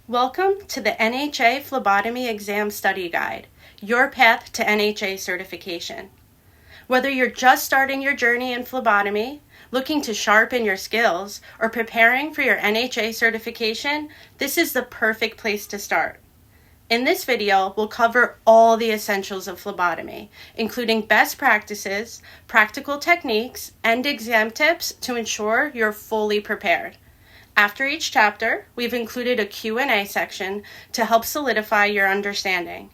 Welcome to the NHA Phlebotomy Exam Study Guide, your path to NHA certification. Whether you're just starting your journey in phlebotomy, looking to sharpen your skills, or preparing for your NHA certification, this is the perfect place to start. In this video, we'll cover all the essentials of phlebotomy, including best practices, practical techniques, and exam tips to ensure you're fully prepared. After each chapter, we've included a Q&A section to help solidify your understanding.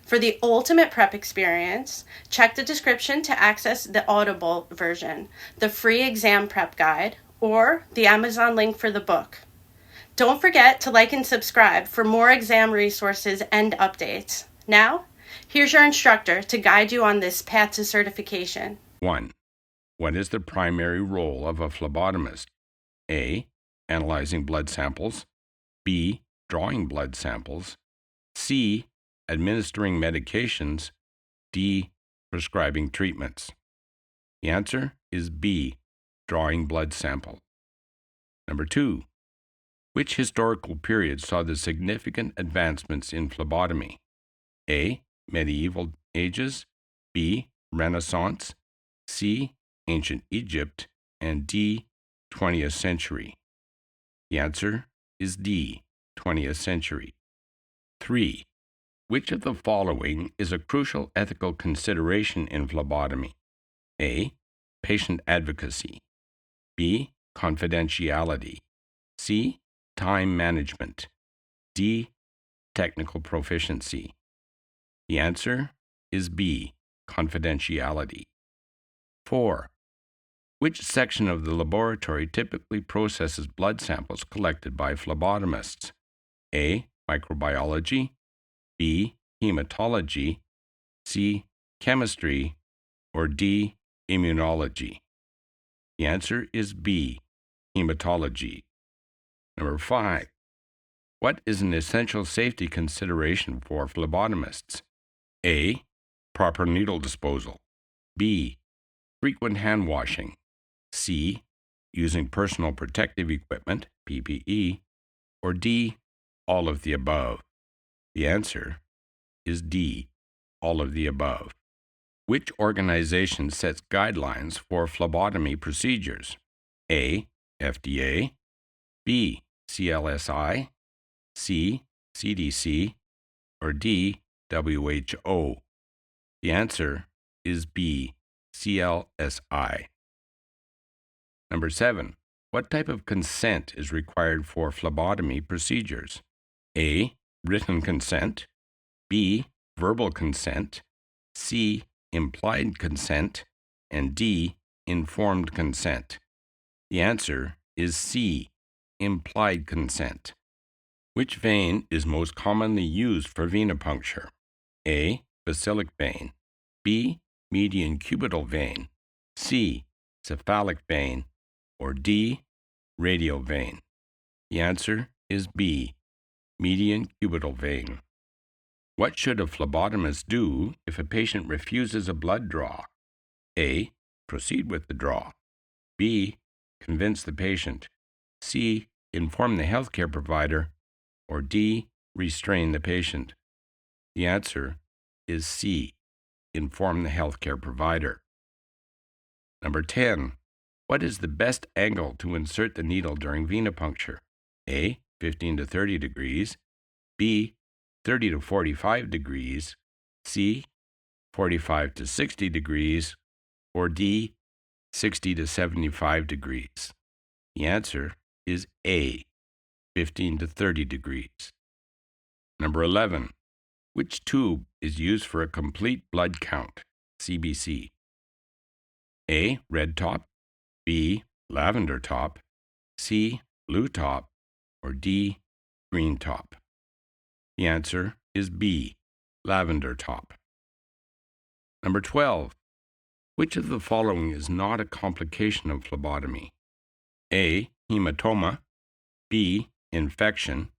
For the ultimate prep experience, check the description to access the Audible version, the free exam prep guide, or the Amazon link for the book. Don't forget to like and subscribe for more exam resources and updates. Now, here's your instructor to guide you on this path to certification. 1. What is the primary role of a phlebotomist? A. Analyzing blood samples. B. Drawing blood samples. C. Administering medications. D. Prescribing treatments. The answer is B. Drawing blood samples. Number 2. Which historical period saw the significant advancements in phlebotomy? A. Medieval ages. B. Renaissance. C. Ancient Egypt. And D. 20th century. The answer is D. 20th century. 3. Which of the following is a crucial ethical consideration in phlebotomy? A. Patient advocacy. B. Confidentiality. C. Time management. D. Technical proficiency. The answer is B. Confidentiality. 4. Which section of the laboratory typically processes blood samples collected by phlebotomists? A. Microbiology. B. Hematology. C. Chemistry. Or D. Immunology. The answer is B. Hematology. Number 5. What is an essential safety consideration for phlebotomists? A. Proper needle disposal. B. Frequent hand washing. C. Using personal protective equipment, PPE. Or D. All of the above. The answer is D. All of the above. Which organization sets guidelines for phlebotomy procedures? A. FDA. B. CLSI. C. CDC. Or D. WHO. The answer is B. CLSI. Number 7. What type of consent is required for phlebotomy procedures? A. Written consent. B. Verbal consent. C. Implied consent. And D. Informed consent. The answer is C. Implied consent. Which vein is most commonly used for venipuncture? A. Basilic vein. B. Median cubital vein. C. Cephalic vein. Or D. Radial vein. The answer is B. Median cubital vein. What should a phlebotomist do if a patient refuses a blood draw? A. Proceed with the draw. B. Convince the patient. C. Inform the healthcare provider. Or D. Restrain the patient. The answer is C. Inform the healthcare provider. Number 10. What is the best angle to insert the needle during venipuncture? A. 15 to 30 degrees. B. 30 to 45 degrees. C. 45 to 60 degrees. Or D. 60 to 75 degrees. The answer is A. 15 to 30 degrees. Number 11. Which tube is used for a complete blood count? CBC. A. Red top. B. Lavender top. C. Blue top. Or D. Green top. The answer is B. Lavender top. Number 12. Which of the following is not a complication of phlebotomy? A. Hematoma. B. Infection.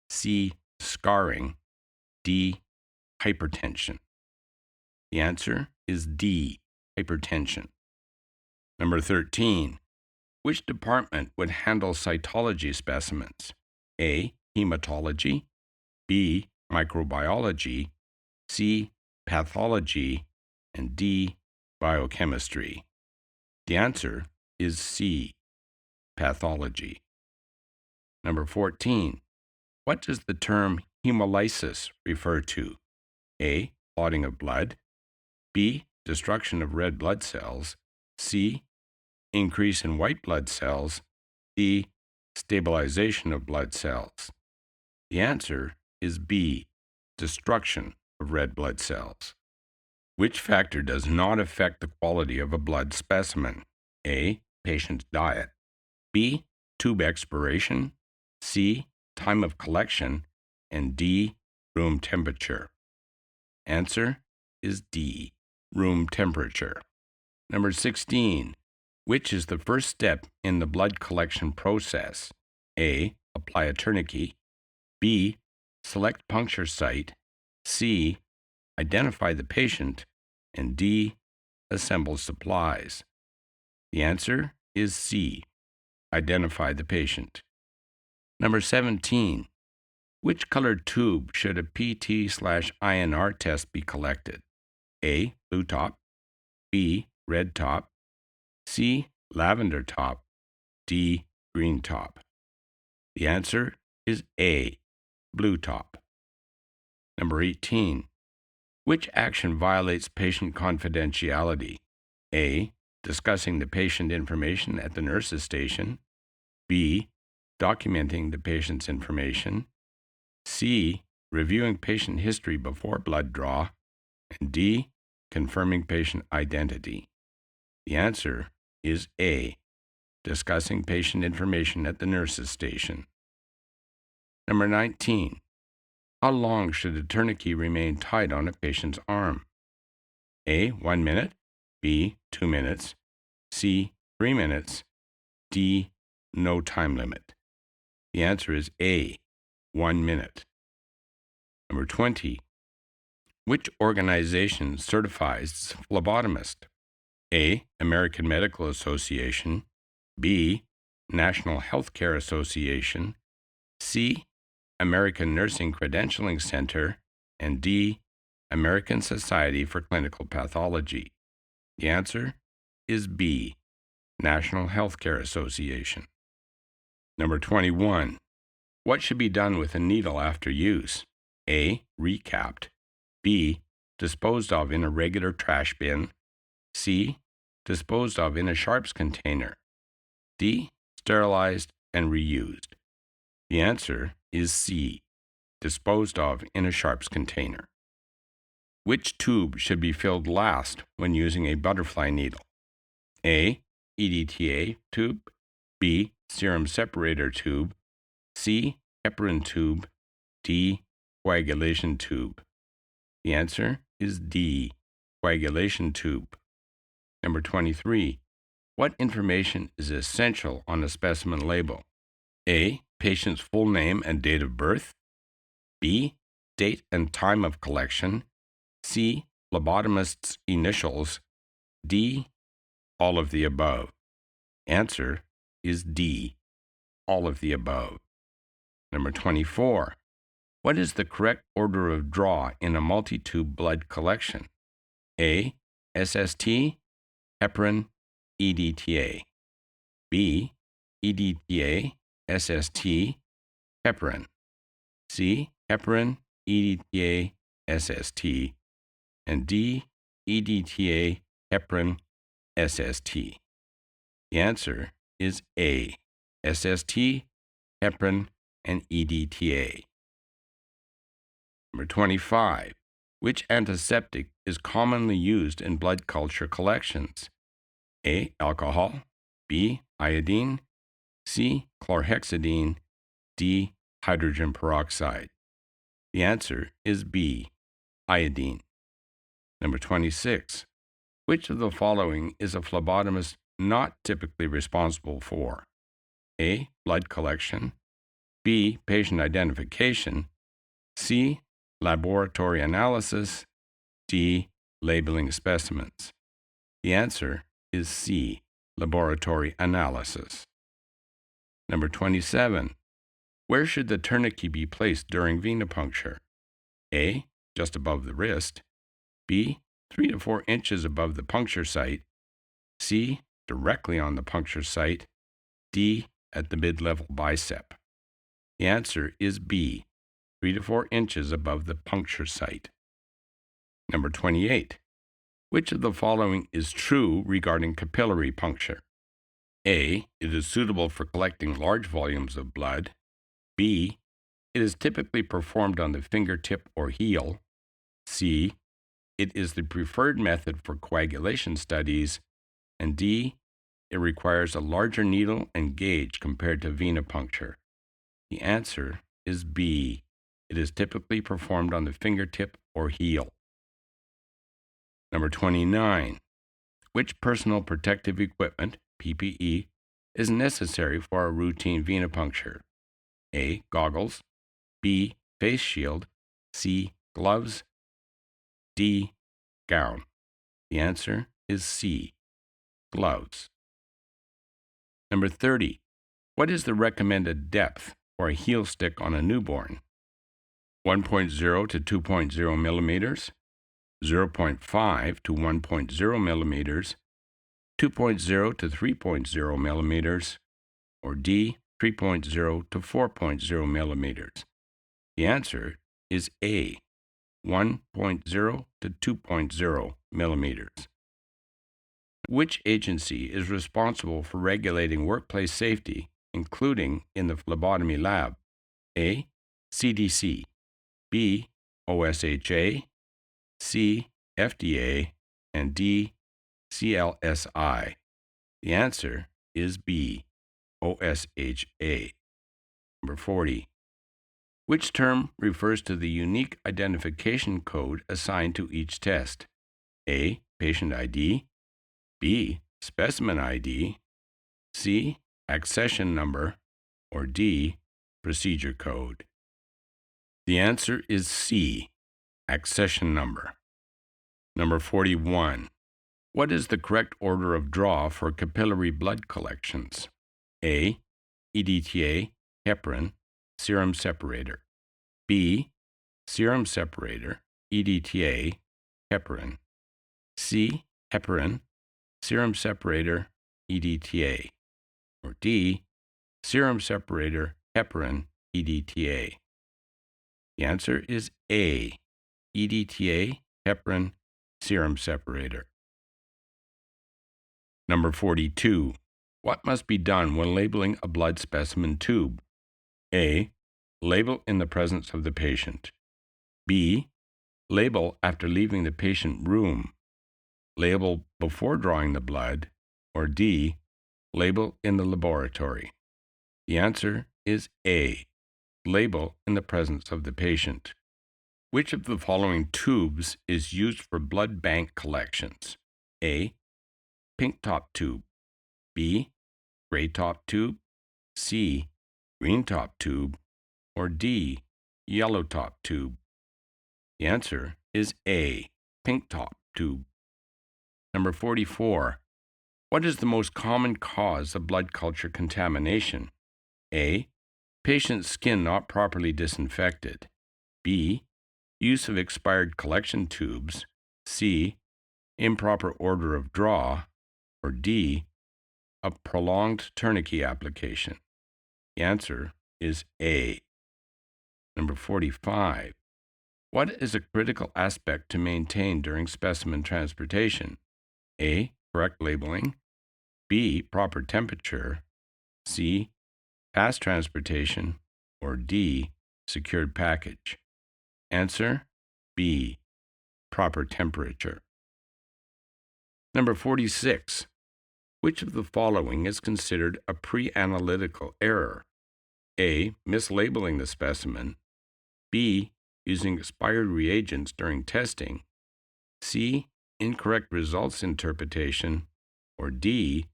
C. Scarring. D. Hypertension. The answer is D. Hypertension. Number 13. Which department would handle cytology specimens? A. hematology, B. microbiology, C. pathology, and D. biochemistry? The answer is C. pathology. Number 14. What does the term hemolysis refer to? A. Clotting of blood, B. Destruction of red blood cells, C. Increase in white blood cells, D. Stabilization of blood cells. The answer is B. Destruction of red blood cells. Which factor does not affect the quality of a blood specimen? A. Patient's diet, B. Tube expiration, C. Time of collection, and D. Room temperature. Answer is D. Room temperature. Number 16. Which is the first step in the blood collection process? A. Apply a tourniquet, B. Select puncture site, C. Identify the patient, and D. Assemble supplies. The answer is C. Identify the patient. Number 17. Which colored tube should a PT/INR test be collected? A. Blue top, B. Red top, C. Lavender top, D. Green top. The answer is A. Blue top. Number 18. Which action violates patient confidentiality? A. Discussing the patient information at the nurse's station, B. Documenting the patient's information, C. Reviewing patient history before blood draw, and D. Confirming patient identity. The answer is A. Discussing patient information at the nurse's station. Number 19. How long should a tourniquet remain tied on a patient's arm? A. 1 minute, B. 2 minutes, C. 3 minutes, D. No time limit. The answer is A. 1 minute. Number 20. Which organization certifies phlebotomist? A. American Medical Association, B. National Healthcare Association, C. American Nursing Credentialing Center, and D. American Society for Clinical Pathology. The answer is B. National Healthcare Association. Number 21. What should be done with a needle after use? A. Recapped, B. Disposed of in a regular trash bin, C. Disposed of in a sharps container, D. Sterilized and reused. The answer is C. Disposed of in a sharps container. Which tube should be filled last when using a butterfly needle? A. EDTA tube, B. Serum separator tube, C. heparin tube, D. Coagulation tube. The answer is D. Coagulation tube. Number 23. What information is essential on a specimen label? A. Patient's full name and date of birth, B. Date and time of collection, C. Phlebotomist's initials, D. All of the above. Answer is D. All of the above. Number 24. What is the correct order of draw in a multi-tube blood collection? A. SST, heparin, EDTA. B. EDTA, SST, heparin. C. Heparin, EDTA, SST. And D. EDTA, heparin, SST. The answer is A. SST, heparin, and EDTA. Number 25. Which antiseptic is commonly used in blood culture collections? A. Alcohol, B. Iodine, C. Chlorhexidine, D. Hydrogen peroxide. The answer is B. Iodine. Number 26. Which of the following is a phlebotomist not typically responsible for? A. Blood collection, B. Patient identification, C. Laboratory analysis, D. Labeling specimens. The answer is C. Laboratory analysis. Number 27. Where should the tourniquet be placed during venipuncture? A. Just above the wrist. B. 3 to 4 inches above the puncture site. C. Directly on the puncture site. D. At the mid-level bicep. The answer is B. 3 to 4 inches above the puncture site. Number 28. Which of the following is true regarding capillary puncture? A. It is suitable for collecting large volumes of blood. B. It is typically performed on the fingertip or heel. C. It is the preferred method for coagulation studies. And D. It requires a larger needle and gauge compared to venipuncture. The answer is B. It is typically performed on the fingertip or heel. Number 29. Which personal protective equipment, PPE, is necessary for a routine venipuncture? A. Goggles. B. Face shield. C. Gloves. D. Gown. The answer is C. Gloves. Number 30. What is the recommended depth for a heel stick on a newborn? 1.0 to 2.0 millimeters, 0.5 to 1.0 millimeters, 2.0 to 3.0 millimeters, or D, 3.0 to 4.0 millimeters. The answer is A, 1.0 to 2.0 millimeters. Which agency is responsible for regulating workplace safety, including in the phlebotomy lab? A, CDC, B, OSHA, C, FDA, and D, CLSI. The answer is B, OSHA. Number 40. Which term refers to the unique identification code assigned to each test? A, patient ID, B, specimen ID, C, accession number, or D, procedure code. The answer is C, accession number. Number 41. What is the correct order of draw for capillary blood collections? A, EDTA, heparin, serum separator. B, serum separator, EDTA, heparin. C, heparin, serum separator, EDTA. Or D, serum separator, heparin, EDTA. The answer is A, EDTA, heparin, serum separator. Number 42. What must be done when labeling a blood specimen tube? A, label in the presence of the patient. B, label after leaving the patient room. Label before drawing the blood. Or D, label in the laboratory. The answer is A, label in the presence of the patient. Which of the following tubes is used for blood bank collections? A, pink top tube. B, gray top tube. C, green top tube. Or D, yellow top tube. The answer is A, pink top tube. Number 44. What is the most common cause of blood culture contamination? A, patient's skin not properly disinfected. B, use of expired collection tubes. C, improper order of draw. Or D, a prolonged tourniquet application. The answer is A. Number 45. What is a critical aspect to maintain during specimen transportation? A, correct labeling. B, proper temperature. C, fast transportation. Or D, secured package. Answer B, proper temperature. Number 46. Which of the following is considered a pre-analytical error? A, mislabeling the specimen. B, using expired reagents during testing. C, incorrect results interpretation. Or D,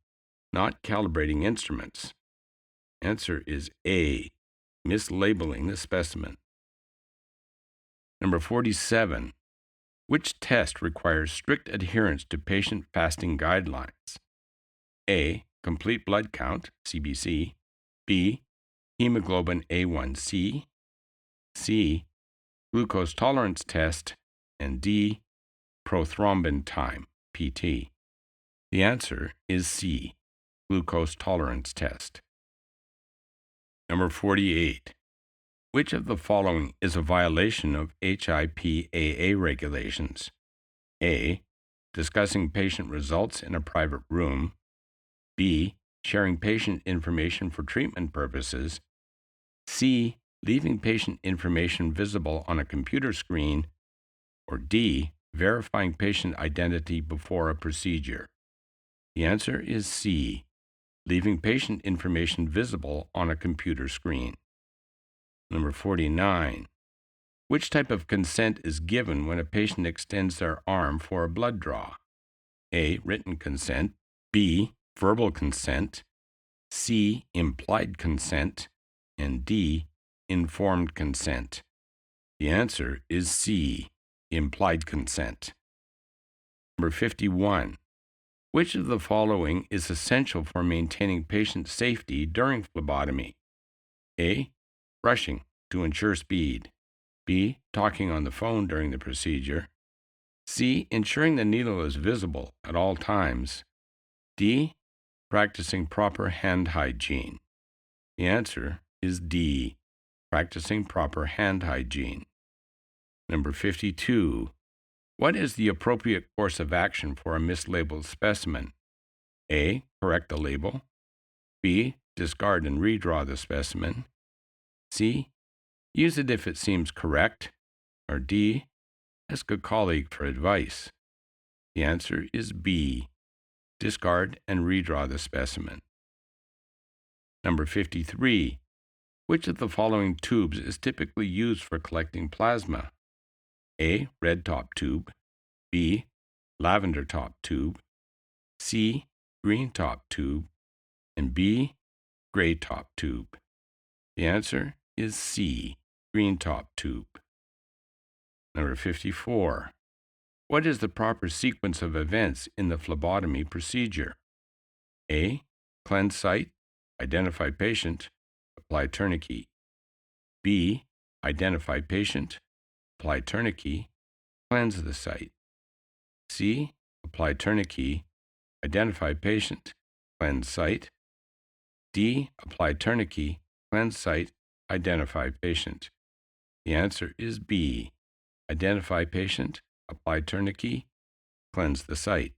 not calibrating instruments. Answer is A, mislabeling the specimen. Number 47. Which test requires strict adherence to patient fasting guidelines? A, complete blood count, CBC. B, hemoglobin A1C, C. glucose tolerance test, and D. prothrombin time, PT. The answer is C. glucose tolerance test. Number 48. Which of the following is a violation of HIPAA regulations? A. Discussing patient results in a private room. B. Sharing patient information for treatment purposes. C. Leaving patient information visible on a computer screen. Or D. Verifying patient identity before a procedure. The answer is C. Leaving patient information visible on a computer screen. Number 49. Which type of consent is given when a patient extends their arm for a blood draw? A. Written consent. B. Verbal consent. C. Implied consent. And D. Informed consent. The answer is C. Implied consent. Number 51. Which of the following is essential for maintaining patient safety during phlebotomy? A. Brushing to ensure speed. B. Talking on the phone during the procedure. C. Ensuring the needle is visible at all times. D. Practicing proper hand hygiene. The answer is D. Practicing proper hand hygiene. Number 52. What is the appropriate course of action for a mislabeled specimen? A. Correct the label. B. Discard and redraw the specimen. C. Use it if it seems correct. Or D. Ask a colleague for advice. The answer is B. Discard and redraw the specimen. Number 53. Which of the following tubes is typically used for collecting plasma? A. Red top tube. B. Lavender top tube. C. Green top tube. And B. Gray top tube. The answer is C. Green top tube. Number 54. What is the proper sequence of events in the phlebotomy procedure? A. Cleanse site, identify patient, apply tourniquet. B. Identify patient, apply tourniquet, cleanse the site. C. Apply tourniquet, identify patient, cleanse site. D. Apply tourniquet, cleanse site, identify patient. The answer is B. Identify patient, apply tourniquet, cleanse the site.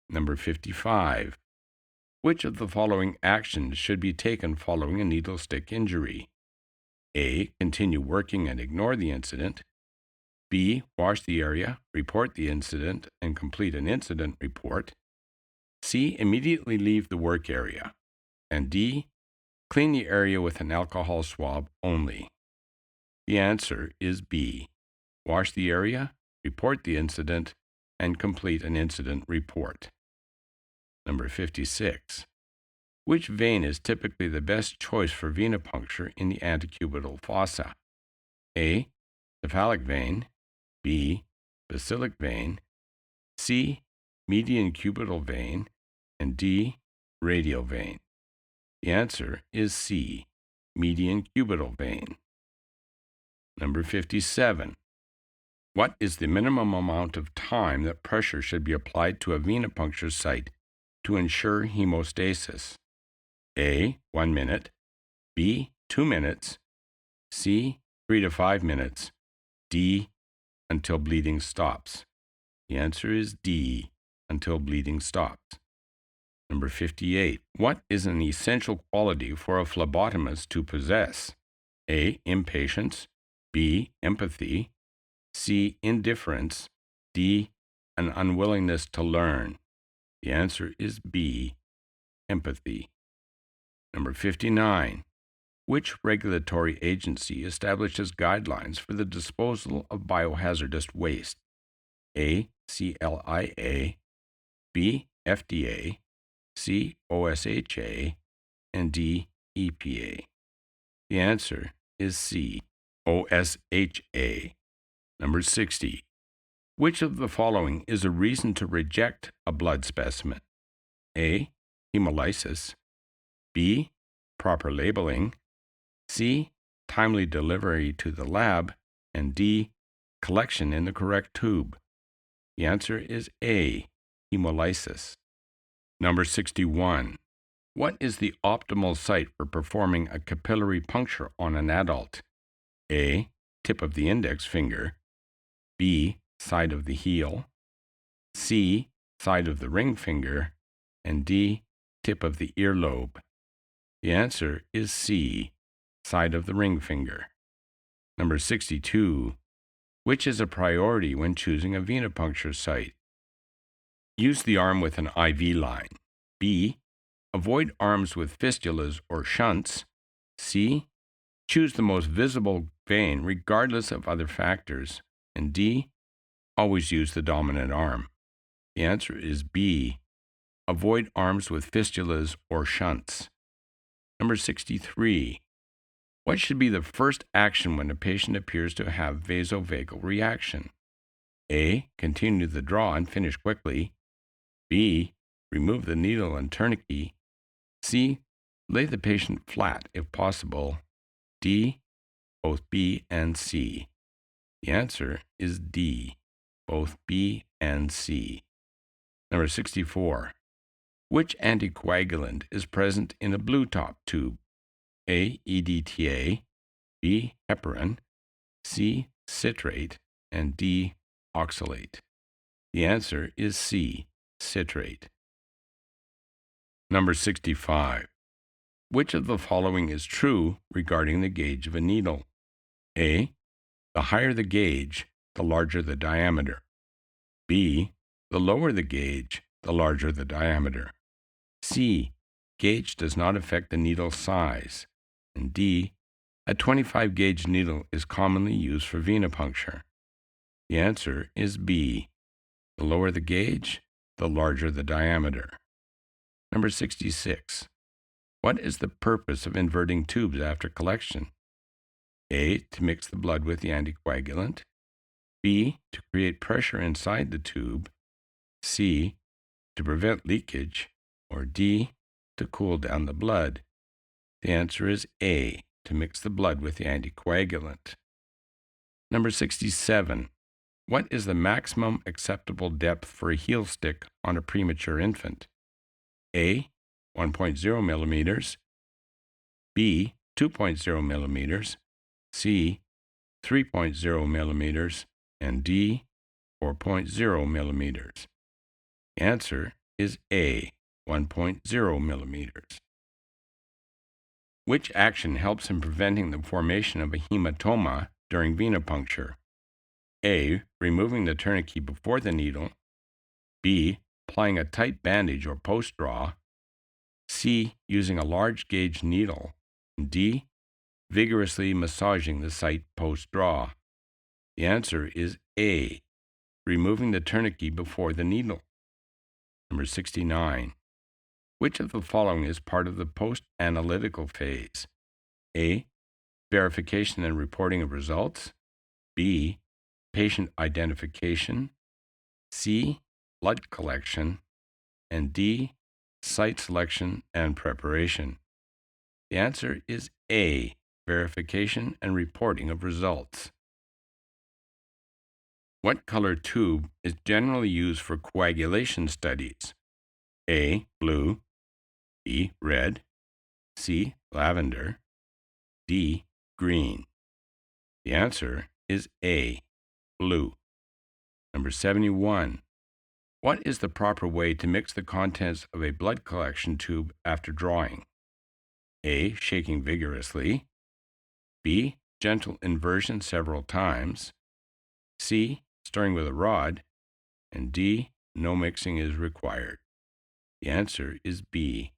Number 55. Which of the following actions should be taken following a needle stick injury? A. Continue working and ignore the incident. B. Wash the area, report the incident, and complete an incident report. C. Immediately leave the work area. And D. Clean the area with an alcohol swab only. The answer is B. Wash the area, report the incident, and complete an incident report. Number 56. Which vein is typically the best choice for venipuncture in the antecubital fossa? A. Cephalic vein. B. Basilic vein. C. Median cubital vein. And D. Radial vein. The answer is C. Median cubital vein. Number 57. What is the minimum amount of time that pressure should be applied to a venipuncture site to ensure hemostasis? A. 1 minute. B. 2 minutes. C. 3 to 5 minutes. D. Until bleeding stops. The answer is D. Until bleeding stops. Number 58. What is an essential quality for a phlebotomist to possess? A. Impatience. B. Empathy. C. Indifference. D. An unwillingness to learn. The answer is B. Empathy. Number 59. Which regulatory agency establishes guidelines for the disposal of biohazardous waste? A. CLIA. B. FDA. C. OSHA. And D. EPA. The answer is C. OSHA. Number 60. Which of the following is a reason to reject a blood specimen? A. Hemolysis. B. Proper labeling. C. Timely delivery to the lab, and D. Collection in the correct tube. The answer is A. Hemolysis. Number 61. What is the optimal site for performing a capillary puncture on an adult? A. Tip of the index finger. B. Side of the heel. C. Side of the ring finger. And D. Tip of the earlobe. The answer is C. Side of the ring finger. Number 62. Which is a priority when choosing a venipuncture site? Use the arm with an IV line. B. Avoid arms with fistulas or shunts. C. Choose the most visible vein regardless of other factors. And D. Always use the dominant arm. The answer is B. Avoid arms with fistulas or shunts. Number 63. What should be the first action when a patient appears to have vasovagal reaction? A. Continue the draw and finish quickly. B. Remove the needle and tourniquet. C. Lay the patient flat if possible. D. Both B and C. The answer is D. Both B and C. Number 64. Which anticoagulant is present in a blue top tube? A. EDTA, B. heparin, C. citrate, and D. oxalate. The answer is C. citrate. Number 65. Which of the following is true regarding the gauge of a needle? A. The higher the gauge, the larger the diameter. B. The lower the gauge, the larger the diameter. C. Gauge does not affect the needle size. And D. A 25 gauge needle is commonly used for venipuncture. The answer is B. The lower the gauge, the larger the diameter. Number 66. What is the purpose of inverting tubes after collection? A. To mix the blood with the anticoagulant. B. To create pressure inside the tube. C. To prevent leakage. Or D. To cool down the blood. The answer is A. To mix the blood with the anticoagulant. Number 67. What is the maximum acceptable depth for a heel stick on a premature infant? A. 1.0 millimeters. B. 2.0 millimeters. C. 3.0 millimeters. And D. 4.0 millimeters. The answer is A. 1.0 millimeters. Which action helps in preventing the formation of a hematoma during venipuncture? A. Removing the tourniquet before the needle. B. Applying a tight bandage or post-draw. C. Using a large gauge needle. And D. Vigorously massaging the site post-draw. The answer is A. Removing the tourniquet before the needle. Number 69. Which of the following is part of the post-analytical phase? A. Verification and reporting of results. B. Patient identification. C. Blood collection. And D. Site selection and preparation. The answer is A. Verification and reporting of results. What color tube is generally used for coagulation studies? A. Blue. B. Red. C. Lavender. D. Green. The answer is A. Blue. Number 71. What is the proper way to mix the contents of a blood collection tube after drawing? A. Shaking vigorously. B. Gentle inversion several times. C. Stirring with a rod. And D. No mixing is required. The answer is B.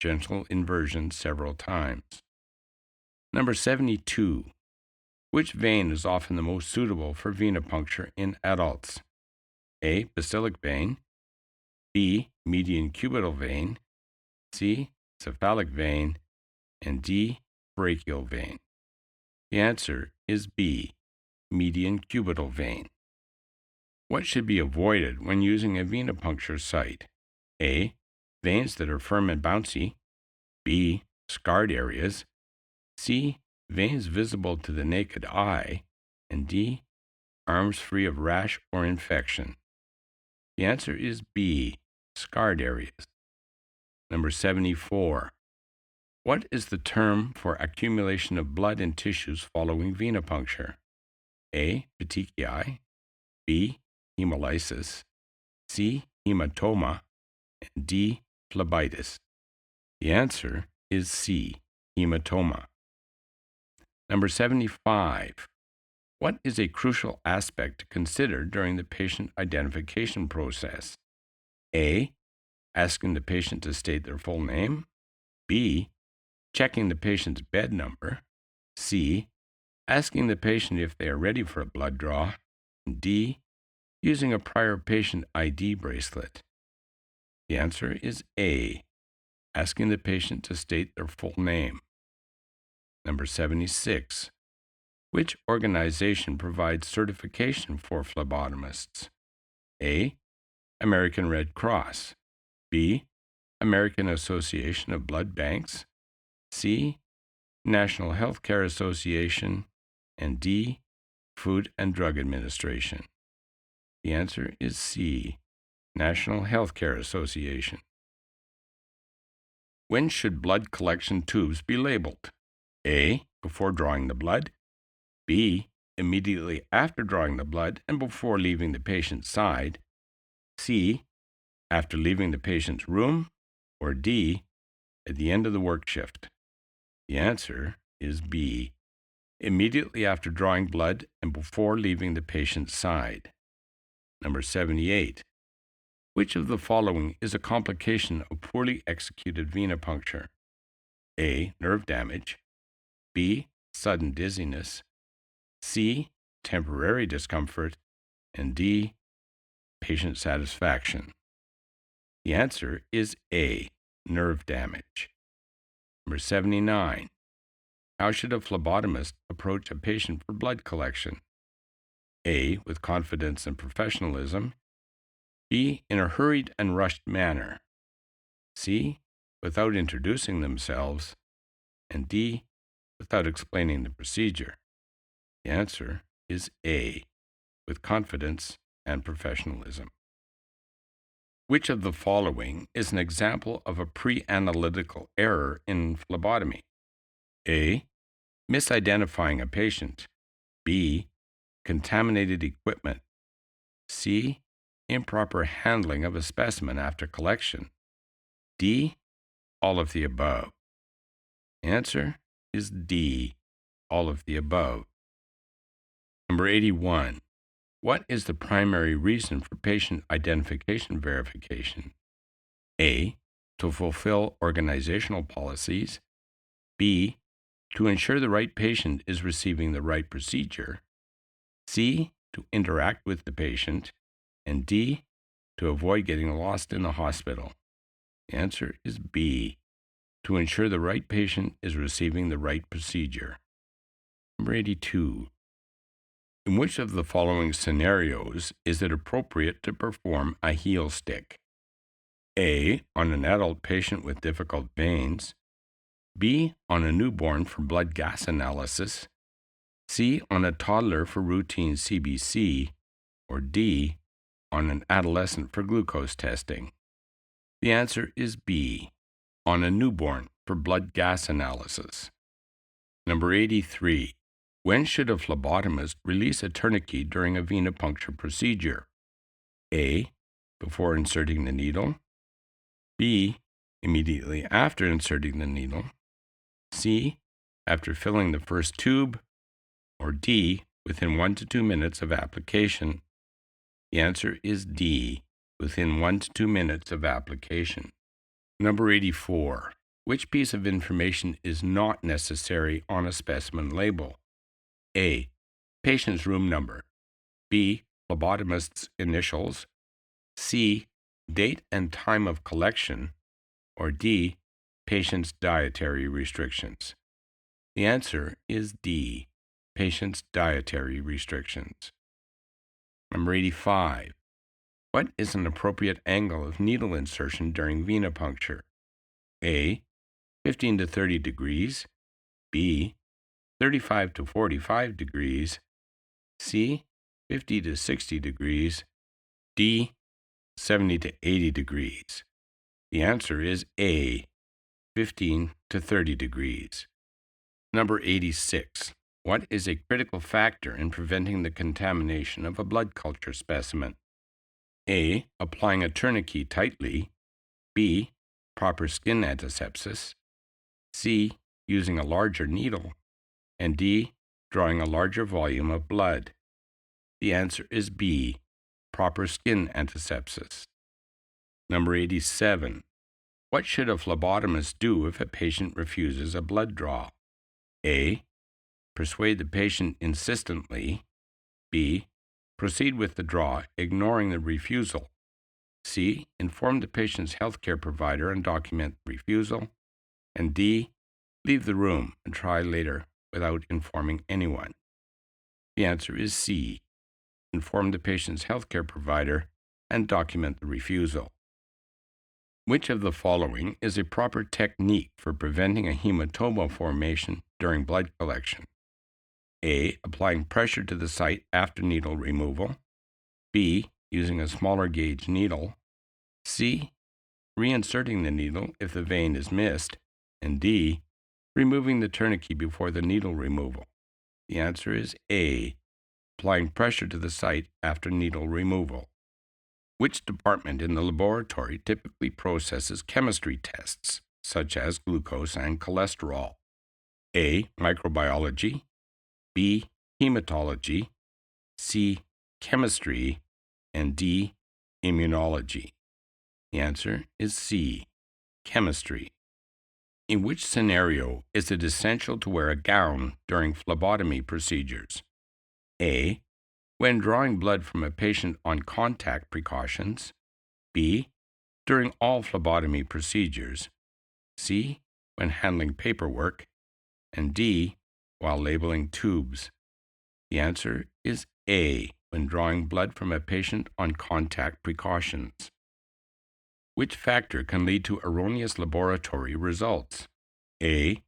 Gentle inversion several times. Number 72. Which vein is often the most suitable for venipuncture in adults? A. Basilic vein. B. Median cubital vein. C. Cephalic vein. And D. Brachial vein. The answer is B. Median cubital vein. What should be avoided when using a venipuncture site? A. Veins that are firm and bouncy. B. Scarred areas. C. veins visible to the naked eye, and D, arms free of rash or infection. The answer is B, scarred areas. Number 74. What is the term for accumulation of blood in tissues following venipuncture? A, petechiae, B, hemolysis, C, hematoma, and D, phlebitis. The answer is C, hematoma. Number 75. What is a crucial aspect to consider during the patient identification process? A, asking the patient to state their full name. B, checking the patient's bed number. C, asking the patient if they are ready for a blood draw. And D, using a prior patient ID bracelet. The answer is A, asking the patient to state their full name. Number 76. Which organization provides certification for phlebotomists? A, American Red Cross. B, American Association of Blood Banks. C, National Healthcare Association. And D, Food and Drug Administration. The answer is C, National Healthcare Association. When should blood collection tubes be labeled? A, before drawing the blood. B, immediately after drawing the blood and before leaving the patient's side. C, after leaving the patient's room. Or D, at the end of the work shift. The answer is B, immediately after drawing blood and before leaving the patient's side. Number 78. Which of the following is a complication of poorly executed venipuncture? A, nerve damage. B, sudden dizziness. C, temporary discomfort. And D, patient satisfaction. The answer is A, nerve damage. Number 79. How should a phlebotomist approach a patient for blood collection? A, with confidence and professionalism. B, in a hurried and rushed manner. C, without introducing themselves. And D, without explaining the procedure. The answer is A, with confidence and professionalism. Which of the following is an example of a pre-analytical error in phlebotomy? A, misidentifying a patient. B, contaminated equipment. C, improper handling of a specimen after collection. D, all of the above. Answer is D, all of the above. Number 81. What is the primary reason for patient identification verification? A, to fulfill organizational policies. B, to ensure the right patient is receiving the right procedure. C, to interact with the patient. And D, to avoid getting lost in the hospital. The answer is B, to ensure the right patient is receiving the right procedure. Number 82. In which of the following scenarios is it appropriate to perform a heel stick? A, on an adult patient with difficult veins. B, on a newborn for blood gas analysis. C, on a toddler for routine CBC. Or D, on an adolescent for glucose testing. The answer is B, on a newborn for blood gas analysis. Number 83. When should a phlebotomist release a tourniquet during a venipuncture procedure? A, before inserting the needle. B, immediately after inserting the needle. C, after filling the first tube. Or D, within 1 to 2 minutes of application. The answer is D, within 1 to 2 minutes of application. Number 84. Which piece of information is not necessary on a specimen label? A, patient's room number. B, phlebotomist's initials. C, date and time of collection. Or D, patient's dietary restrictions. The answer is D, patient's dietary restrictions. Number 85. What is an appropriate angle of needle insertion during venipuncture? A, 15 to 30 degrees. B, 35 to 45 degrees, C. 50 to 60 degrees, D. 70 to 80 degrees. The answer is A. 15 to 30 degrees. Number 86. What is a critical factor in preventing the contamination of a blood culture specimen? A. Applying a tourniquet tightly. B. Proper skin antisepsis. C. Using a larger needle. And D. Drawing a larger volume of blood. The answer is B. Proper skin antisepsis. Number 87. What should a phlebotomist do if a patient refuses a blood draw? A. Persuade the patient insistently. B. Proceed with the draw, ignoring the refusal. C. Inform the patient's healthcare provider and document the refusal. And D. Leave the room and try later without informing anyone. The answer is C. Inform the patient's healthcare provider and document the refusal. Which of the following is a proper technique for preventing a hematoma formation during blood collection? A. Applying pressure to the site after needle removal. B. Using a smaller gauge needle. C. Reinserting the needle if the vein is missed. And D. Removing the tourniquet before the needle removal. The answer is A. Applying pressure to the site after needle removal. Which department in the laboratory typically processes chemistry tests, such as glucose and cholesterol? A. Microbiology. B. Hematology. C. Chemistry. And D. Immunology. The answer is C. Chemistry. In which scenario is it essential to wear a gown during phlebotomy procedures? A. When drawing blood from a patient on contact precautions. B. During all phlebotomy procedures. C. When handling paperwork. And D. While labeling tubes. The answer is A. When drawing blood from a patient on contact precautions. Which factor can lead to erroneous laboratory results? A.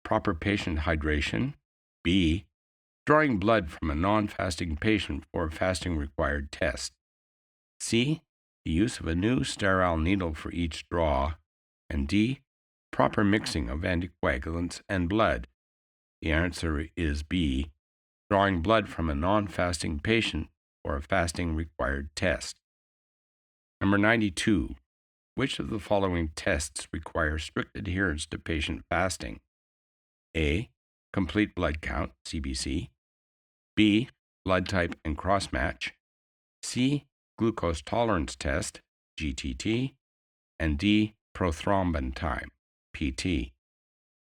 Proper patient hydration. B. Drawing blood from a non-fasting patient for a fasting-required test. C. The use of a new sterile needle for each draw. And D. Proper mixing of anticoagulants and blood. The answer is B. Drawing blood from a non-fasting patient for a fasting-required test. Number 92. Which of the following tests require strict adherence to patient fasting? A. Complete blood count, CBC. B. Blood type and cross-match. C. Glucose tolerance test, GTT. And D. Prothrombin time, PT.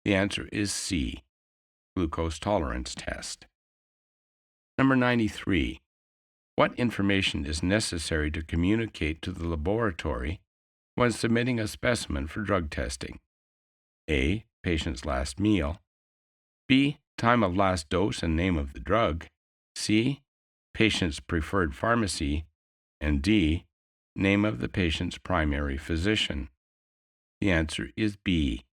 The answer is C. Glucose tolerance test. Number 93. What information is necessary to communicate to the laboratory when submitting a specimen for drug testing? A. Patient's last meal. B. Time of last dose and name of the drug. C. Patient's preferred pharmacy. And D. Name of the patient's primary physician. The answer is B.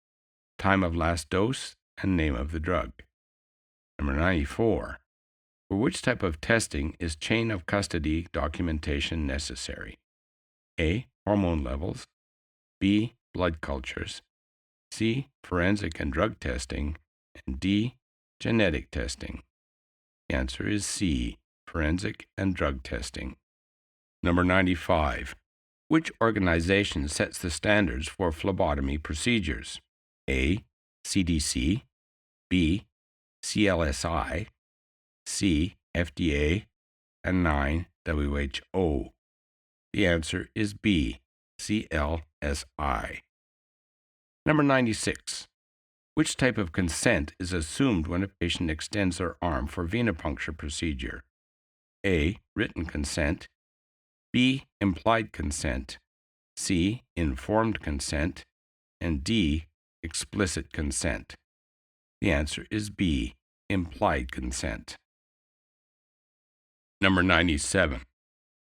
Time of last dose and name of the drug. Number 94. For which type of testing is chain of custody documentation necessary? A. Hormone levels. B. Blood cultures. C. Forensic and drug testing. And D. Genetic testing. The answer is C. Forensic and drug testing. Number 95. Which organization sets the standards for phlebotomy procedures? A. CDC. B. CLSI. C. FDA. And 9. WHO. The answer is B. CLSI. Number 96. Which type of consent is assumed when a patient extends their arm for venipuncture procedure? A. Written consent. B. Implied consent. C. Informed consent. And D. Explicit consent. The answer is B. Implied consent. Number 97.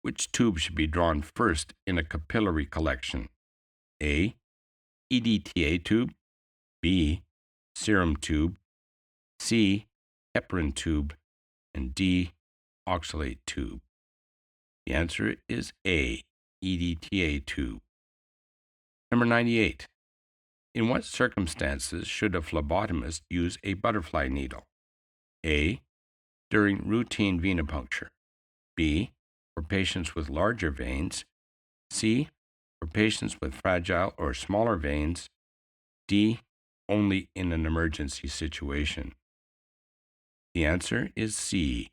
Which tube should be drawn first in a capillary collection? A. EDTA tube. B. Serum tube. C. heparin tube, and D. oxalate tube? The answer is A. EDTA tube. Number 98. In what circumstances should a phlebotomist use a butterfly needle? A. During routine venipuncture. B. For patients with larger veins. C. For patients with fragile or smaller veins. D. Only in an emergency situation. The answer is C.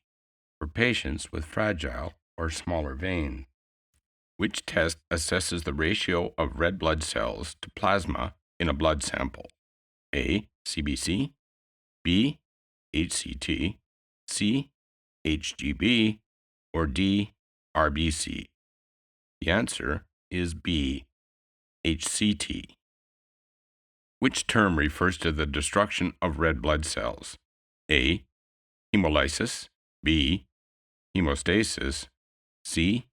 For patients with fragile or smaller veins. Which test assesses the ratio of red blood cells to plasma in a blood sample? A. CBC. B. HCT. C. HGB. Or D. RBC? The answer is B. HCT. Which term refers to the destruction of red blood cells? A. Hemolysis. B. Hemostasis. C.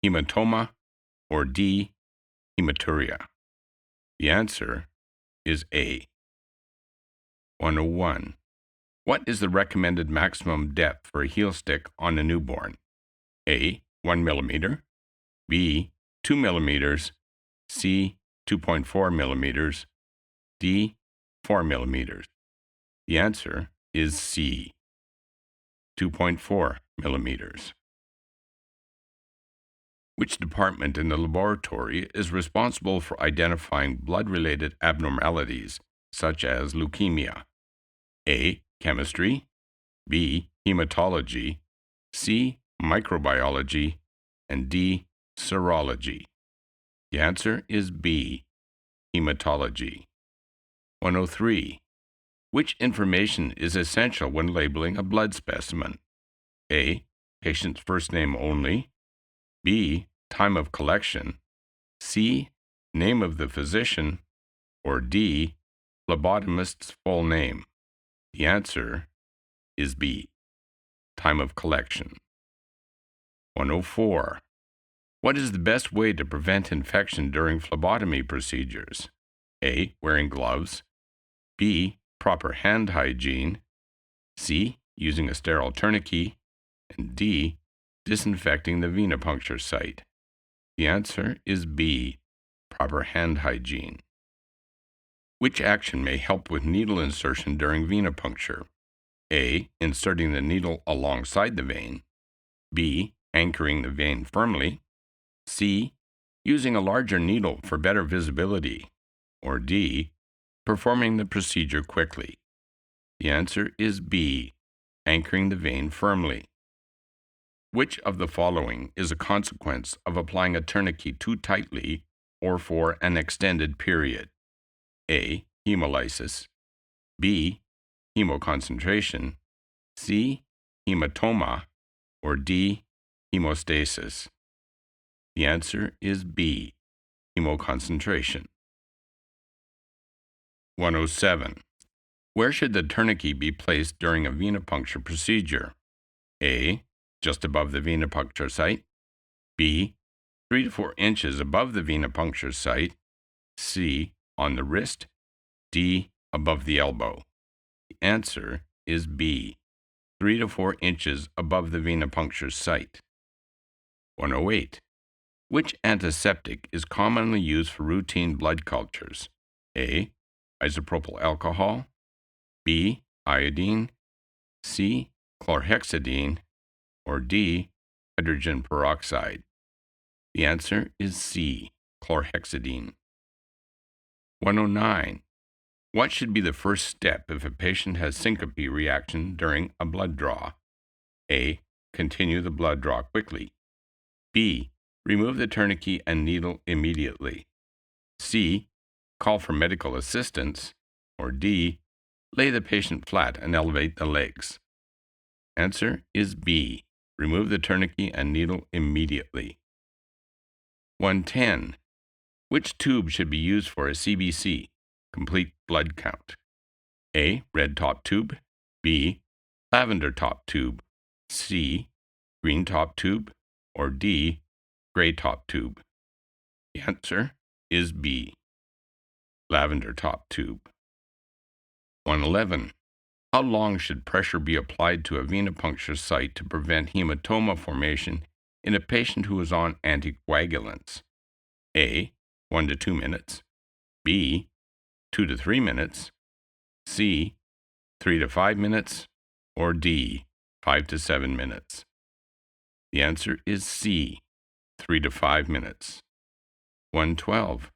Hematoma. Or D. Hematuria? The answer is A. 101. What is the recommended maximum depth for a heel stick on a newborn? A. 1 millimeter. B. 2 millimeters. C. 2.4 millimeters. D. 4 millimeters. The answer is C. 2.4 millimeters. Which department in the laboratory is responsible for identifying blood-related abnormalities, such as leukemia? A. Chemistry. B. Hematology. C. Microbiology. And D. Serology. The answer is B. Hematology. 103. Which information is essential when labeling a blood specimen? A. Patient's first name only. B. Time of collection. C. Name of the physician. Or D. Phlebotomist's full name? The answer is B. Time of collection. 104. What is the best way to prevent infection during phlebotomy procedures? A. Wearing gloves. B. Proper hand hygiene. C. Using a sterile tourniquet. And D. Disinfecting the venipuncture site. The answer is B. Proper hand hygiene. Which action may help with needle insertion during venipuncture? A. Inserting the needle alongside the vein. B. Anchoring the vein firmly. C. Using a larger needle for better visibility. Or D. Performing the procedure quickly. The answer is B. Anchoring the vein firmly. Which of the following is a consequence of applying a tourniquet too tightly or for an extended period? A. Hemolysis. B. Hemoconcentration. C. Hematoma. Or D. Hemostasis? The answer is B. Hemoconcentration. 107. Where should the tourniquet be placed during a venipuncture procedure? A. Just above the venipuncture site. B. 3 to 4 inches above the venipuncture site. C. On the wrist. D. Above the elbow. The answer is B. 3 to 4 inches above the venipuncture site. 108. Which antiseptic is commonly used for routine blood cultures? A. Isopropyl alcohol. B. Iodine. C. Chlorhexidine. Or D. Hydrogen peroxide? The answer is C. Chlorhexidine. 109. What should be the first step if a patient has syncope reaction during a blood draw? A. Continue the blood draw quickly. B. Remove the tourniquet and needle immediately. C. Call for medical assistance. Or D. Lay the patient flat and elevate the legs. Answer is B. Remove the tourniquet and needle immediately. 110. Which tube should be used for a CBC, complete blood count? A. Red top tube. B. Lavender top tube. C. Green top tube. Or D. Gray top tube? The answer is B. Lavender top tube. 111. How long should pressure be applied to a venipuncture site to prevent hematoma formation in a patient who is on anticoagulants? A. 1 to 2 minutes. B. 2 to 3 minutes. C. 3 to 5 minutes. Or D. 5 to 7 minutes. The answer is C. 3 to 5 minutes. 112.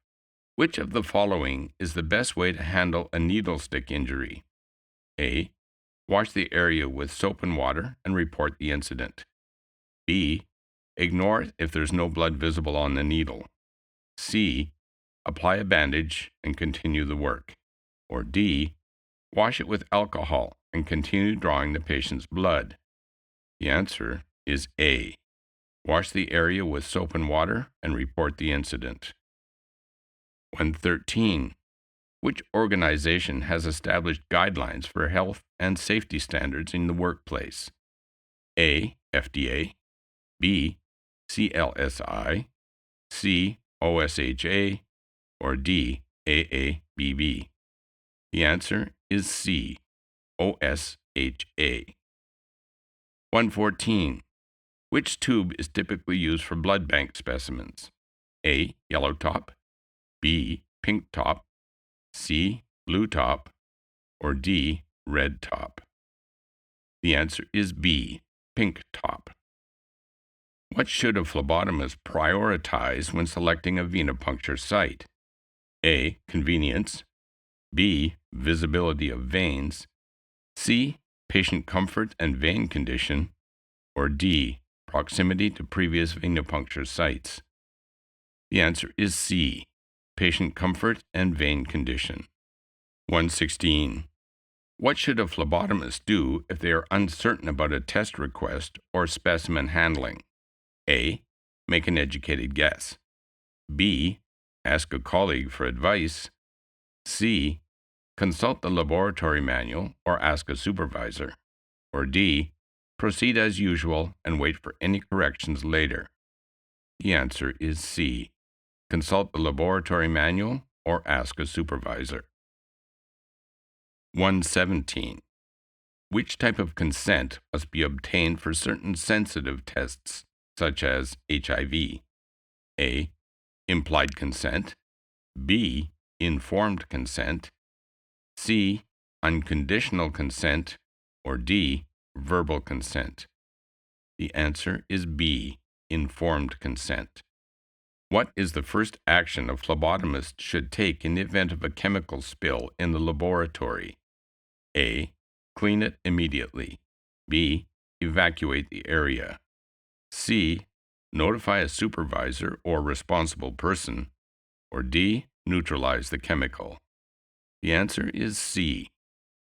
Which of the following is the best way to handle a needle stick injury? A. Wash the area with soap and water and report the incident. B. Ignore it if there's no blood visible on the needle. C. Apply a bandage and continue the work. Or D. Wash it with alcohol and continue drawing the patient's blood. The answer is A. Wash the area with soap and water and report the incident. 113. Which organization has established guidelines for health and safety standards in the workplace? A. FDA. B. CLSI. C. OSHA. Or D. AABB. The answer is C. OSHA. 114. Which tube is typically used for blood bank specimens? A. Yellow top. B. Pink top. C. Blue top. Or D. Red top. The answer is B. Pink top. What should a phlebotomist prioritize when selecting a venipuncture site? A. Convenience. B. Visibility of veins. C. Patient comfort and vein condition. Or D. Proximity to previous venipuncture sites. The answer is C. Patient comfort and vein condition. 116. What should a phlebotomist do if they are uncertain about a test request or specimen handling? A. Make an educated guess. B. Ask a colleague for advice. C. Consult the laboratory manual or ask a supervisor. Or D. Proceed as usual and wait for any corrections later. The answer is C. Consult the laboratory manual or ask a supervisor. 117. Which type of consent must be obtained for certain sensitive tests, such as HIV? A. Implied consent. B. Informed consent. C. Unconditional consent. Or D. Verbal consent. The answer is B. Informed consent. What is the first action a phlebotomist should take in the event of a chemical spill in the laboratory? A. Clean it immediately. B. Evacuate the area. C. Notify a supervisor or responsible person. Or D. Neutralize the chemical. The answer is C.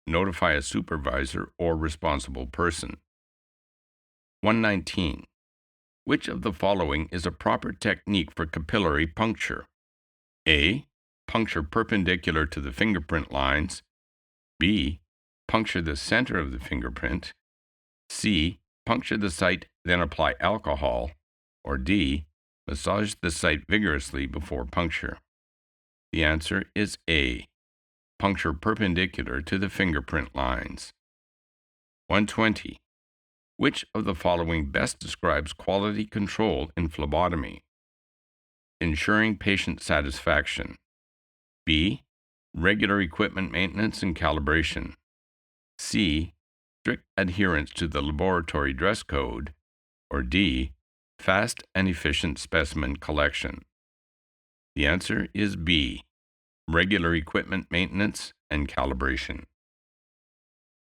Notify a supervisor or responsible person. 119. Which of the following is a proper technique for capillary puncture? A. Puncture perpendicular to the fingerprint lines. B. Puncture the center of the fingerprint. C. Puncture the site, then apply alcohol. Or D. Massage the site vigorously before puncture. The answer is A. Puncture perpendicular to the fingerprint lines. 120. Which of the following best describes quality control in phlebotomy? Ensuring patient satisfaction. B. Regular equipment maintenance and calibration. C. Strict adherence to the laboratory dress code. Or D. Fast and efficient specimen collection. The answer is B. Regular equipment maintenance and calibration.